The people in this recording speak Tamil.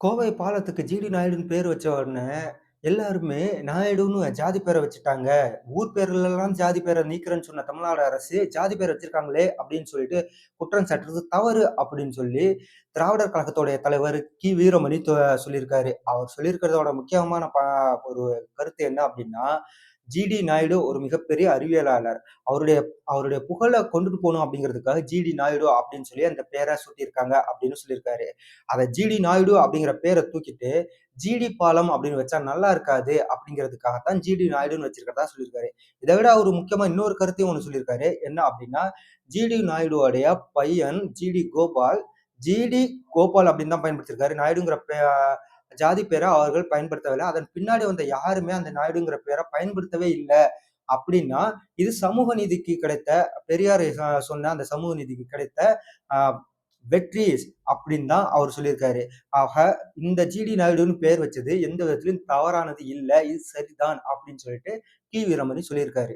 கோவை பாலத்துக்கு ஜிடி நாயுடுன்னு பேர் வச்ச உடனே, எல்லாருமே நாயுடுன்னு ஜாதி பேர வச்சுட்டாங்க. ஊர் பேர்லலாம் ஜாதி பேர நீக்குறேன்னு சொன்ன தமிழ்நாடு அரசு, ஜாதி பேர் வச்சிருக்காங்களே! அப்படின்னு சொல்லிட்டு குற்றம் சாட்டுறது தவறு அப்படின்னு சொல்லி, திராவிடர் கழகத்துடைய தலைவர் வீரமணி சொல்லியிருக்காரு. அவர் சொல்லியிருக்கிறதோட முக்கியமான ஒரு கருத்து என்ன அப்படின்னா, ஜிடி நாயுடு ஒரு மிகப்பெரிய அறிவியலாளர். அவருடைய அவருடைய புகழ கொண்டுட்டு போணும் அப்படிங்கிறதுக்காக ஜிடி நாயுடு அப்படின்னு சொல்லி அந்த பேர சூட்டியிருக்காங்க அப்படின்னு சொல்லியிருக்காரு. அத ஜிடி நாயுடு அப்படிங்கிற பேர தூக்கிட்டு, ஜிடி பாலம் அப்படின்னு வச்சா நல்லா இருக்காது அப்படிங்கிறதுக்காக தான் ஜிடி நாயுடுன்னு வச்சிருக்கிறதா சொல்லியிருக்காரு. இத விட அவரு முக்கியமா இன்னொரு கருத்தையும் ஒண்ணு சொல்லியிருக்காரு. என்ன அப்படின்னா, ஜிடி நாயுடுவோடைய பையன் ஜிடி கோபால், ஜிடி கோபால் அப்படின்னு தான் பயன்படுத்தியிருக்காரு. நாயுடுங்கிற ஜாதி பேர அவர்கள் பயன்படுத்தவில்லை. அதன் பின்னாடி வந்த யாருமே அந்த நாயுடுங்கிற பேர பயன்படுத்தவே இல்ல. அப்படின்னா, இது சமூக நீதிக்கு கிடைத்த பெரியார் சொன்ன அந்த சமூக நீதிக்கு கிடைத்த அ வெற்றி அப்படின்னு தான் அவர் சொல்லியிருக்காரு. ஆக இந்த ஜிடி நாயுடுன்னு பேர் வச்சது எந்த விதத்திலும் தவறானது இல்ல. இது சரிதான் அப்படின்னு சொல்லிட்டு வீரமணி சொல்லியிருக்காரு.